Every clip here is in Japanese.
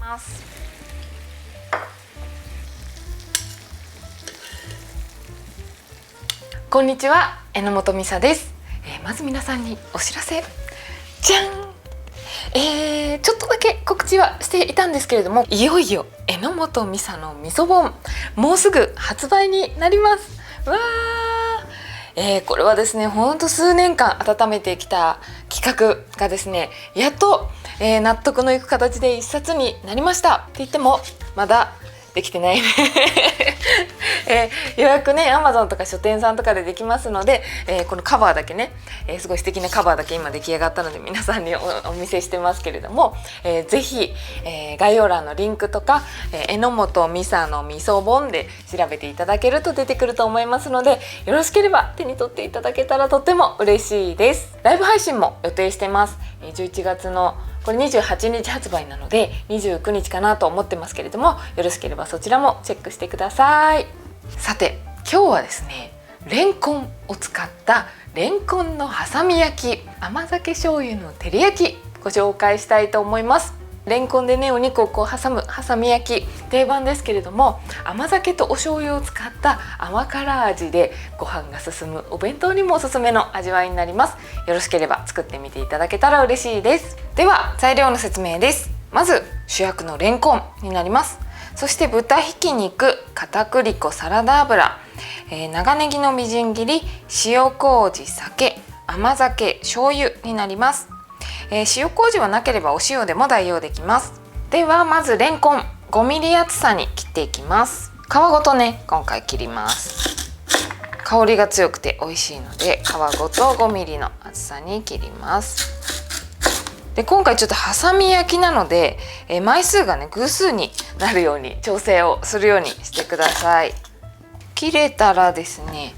ます。こんにちは、榎本美沙です。まず皆さんにお知らせ。じゃん。ちょっとだけ告知はしていたんですけれども、いよいよ榎本美沙の味噌本、もうすぐ発売になります。わー、これはですね、ほんと数年間温めてきた企画がですね、やっと、納得のいく形で一冊になりましたって言ってもまだできてないね予約ね Amazon とか書店さんとかでできますので、このカバーだけね、すごい素敵なカバーだけ今出来上がったので皆さんに お見せしてますけれども、ぜひ、概要欄のリンクとか、榎本美沙の味噌本で調べていただけると出てくると思いますので、よろしければ手に取っていただけたらとっても嬉しいです。ライブ配信も予定してます。11月のこれ28日発売なので29日かなと思ってますけれども、よろしければそちらもチェックしてください。さて今日はですね、レンコンを使ったレンコンのはさみ焼き、甘酒醤油の照り焼きご紹介したいと思います。レンコンでね、お肉をこう挟むはさみ焼き定番ですけれども、甘酒とお醤油を使った甘辛味でご飯が進むお弁当にもおすすめの味わいになります。よろしければ作ってみていただけたら嬉しいです。では材料の説明です。まず主役のレンコンになります。そして豚ひき肉、片栗粉、サラダ油、長ネギのみじん切り、塩麹、酒、甘酒、醤油になります。塩麹はなければお塩でも代用できます。ではまずレンコン 5mm 厚さに切っていきます。皮ごとね今回切ります。香りが強くて美味しいので皮ごと 5mm の厚さに切ります。で今回ちょっとはさみ焼きなので、枚数がね偶数になるように調整をするようにしてください。切れたらですね、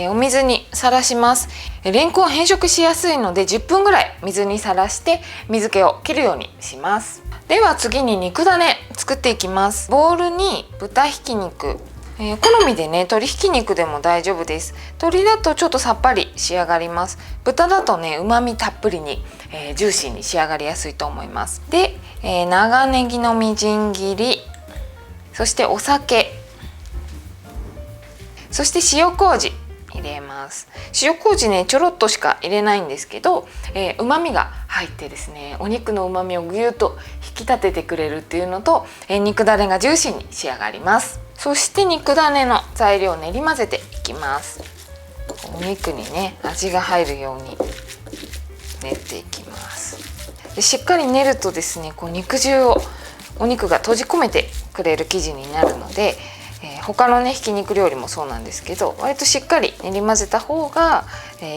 お水にさらします。レンコン変色しやすいので10分ぐらい水にさらして水気を切るようにします。では次に肉だね作っていきます。ボウルに豚ひき肉、好みでね鶏ひき肉でも大丈夫です。鶏だとちょっとさっぱり仕上がります。豚だとね旨味たっぷりに、ジューシーに仕上がりやすいと思います。で、長ネギのみじん切り、そしてお酒、そして塩麹入れます。塩麹ねちょろっとしか入れないんですけど、旨味が入ってですね、お肉の旨味をぐーっと引き立ててくれるっていうのと、肉だねがジューシーに仕上がります。そして肉だねの材料を練り混ぜていきます。お肉にね味が入るように練っていきます。でしっかり練るとですね、こう肉汁をお肉が閉じ込めてくれる生地になるので、他のねひき肉料理もそうなんですけど、割としっかり練り混ぜた方が、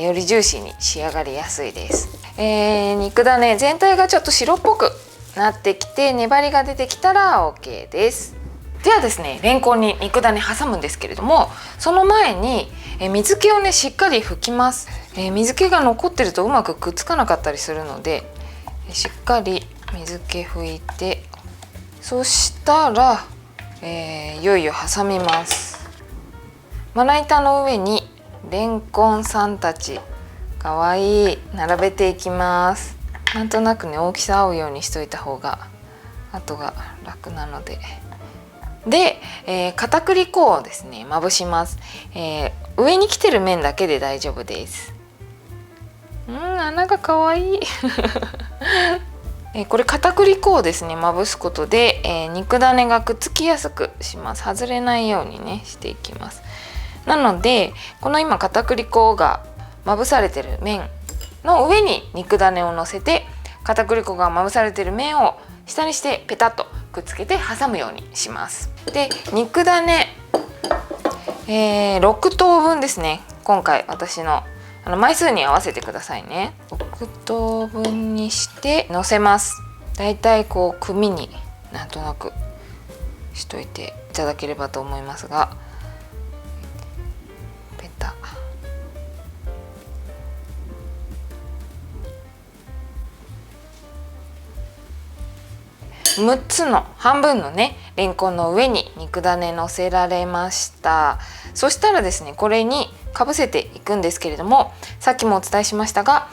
よりジューシーに仕上がりやすいです。肉だね全体がちょっと白っぽくなってきて粘りが出てきたら OK です。ではですね、レンコンに肉だね挟むんですけれども、その前に水気をねしっかり拭きます。水気が残ってるとうまくくっつかなかったりするので、しっかり水気拭いて、そしたらいよいよ挟みます。まな板の上にレンコンさんたちかわいい並べていきます。なんとなくね大きさ合うようにしといた方が後が楽なので。で、片栗粉をですねまぶします。上に来てる面だけで大丈夫です。穴がかわいいこれ片栗粉をですねまぶすことで、肉だねがくっつきやすくします。外れないようにねしていきます。なのでこの今片栗粉がまぶされてる面の上に肉だねを乗せて、片栗粉がまぶされてる面を下にしてペタッとくっつけて挟むようにします。で肉だね、6等分ですね。今回私の枚数に合わせてくださいね。6等分にして乗せます。だいたいこう組になんとなくしといていただければと思いますが、ペタ6つの半分のねレンコンの上に肉だね乗せられました。そしたらですねこれにかぶせていくんですけれども、さっきもお伝えしましたが、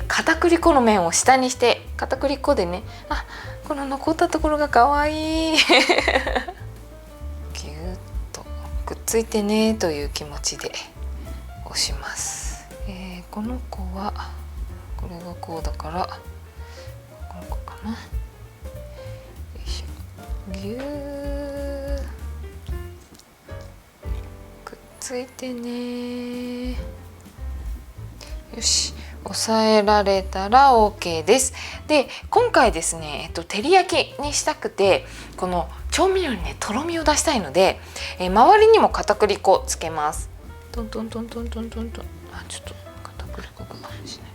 片栗粉の面を下にして片栗粉でねこの残ったところが可愛い。ぎゅーっとくっついてねという気持ちで押します。この子はこれがこうだからこの子かな。よいしょ。ぎゅー、くっついてね。よし、押さえられたら OK です。で、今回ですね、照り焼きにしたくて、この調味料にねとろみを出したいので、周りにも片栗粉つけます。トントントントントントントン。あ、ちょっと片栗粉がしない。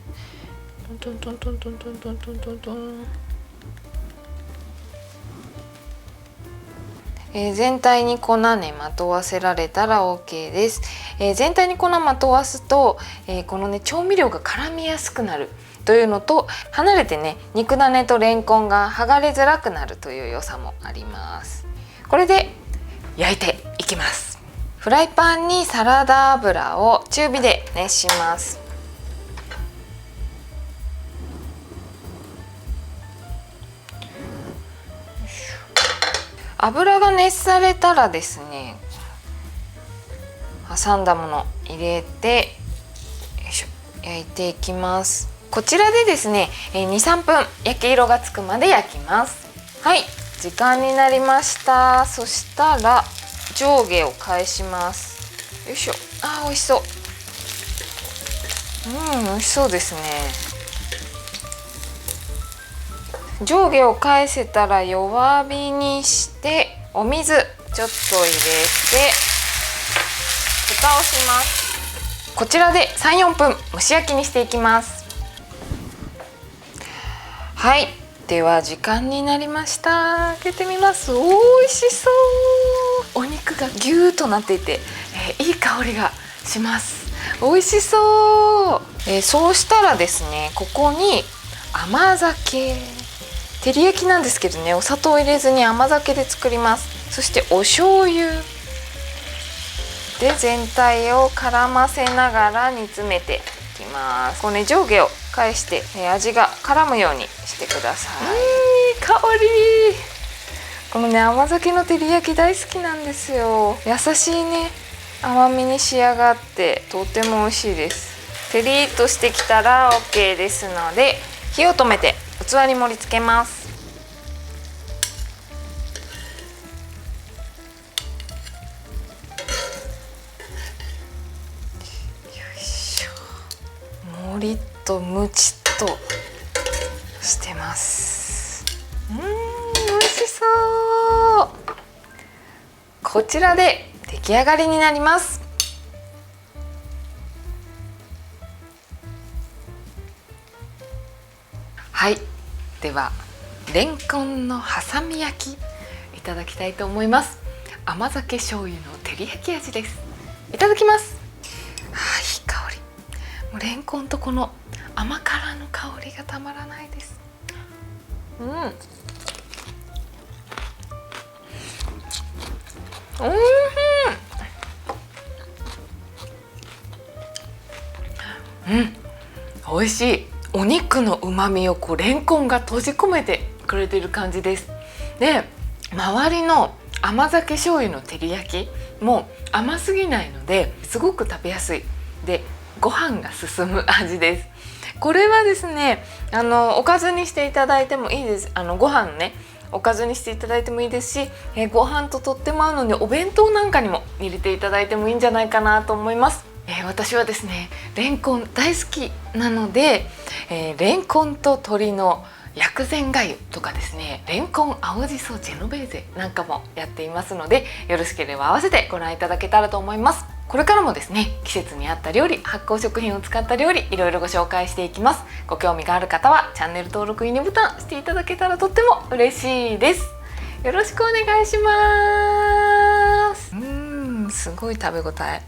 トントントントントントントントントン。全体に粉ねまとわせられたら OK です。全体に粉まとわすと、このね調味料が絡みやすくなるというのと、離れてね肉ダネとレンコンが剥がれづらくなるという良さもあります。これで焼いていきます。フライパンにサラダ油を中火で熱します。油が熱されたらですね、挟んだもの入れてよいしょ焼いていきます。こちらでですね 2,3 分焼き色がつくまで焼きます。はい、時間になりました。そしたら上下を返します。よいしょ。あー、美味しそう。美味しそうですね。上下を返せたら弱火にしてお水ちょっと入れて蓋をします。こちらで 3,4 分蒸し焼きにしていきます。はい、では時間になりました。開けてみます。おいしそう。お肉がギューッとなっていて、いい香りがします。おいしそう。そうしたらですね、ここに甘酒、照り焼きなんですけどね、お砂糖を入れずに甘酒で作ります。そしてお醤油で全体を絡ませながら煮詰めていきます。こうね、上下を返して味が絡むようにしてください。いい香り。このね甘酒の照り焼き大好きなんですよ。優しいね甘みに仕上がってとても美味しいです。照りっとしてきたら OK ですので、火を止めて器に盛り付けます。もりっとむちっとしてます。美味しそう。こちらで出来上がりになります。はい、ではレンコンのはさみ焼きいただきたいと思います。甘酒醤油の照り焼き味です。いただきます。いい香り。もうレンコンとこの甘辛の香りがたまらないです。美味しい。お肉の旨味をこうレンコンが閉じ込めてくれてる感じです。で、周りの甘酒醤油の照り焼きも甘すぎないのですごく食べやすい。で、ご飯が進む味です。これはですね、おかずにしていただいてもいいです。ご飯ね、おかずにしていただいてもいいですし、ご飯ととっても合うのでお弁当なんかにも入れていただいてもいいんじゃないかなと思います。私はですねレンコン大好きなので、レンコンと鶏の薬膳がゆとかですね、レンコン青じそジェノベーゼなんかもやっていますので、よろしければ合わせてご覧いただけたらと思います。これからもですね、季節に合った料理、発酵食品を使った料理、いろいろご紹介していきます。ご興味がある方はチャンネル登録、いいねボタンしていただけたらとっても嬉しいです。よろしくお願いします。すごい食べ応え。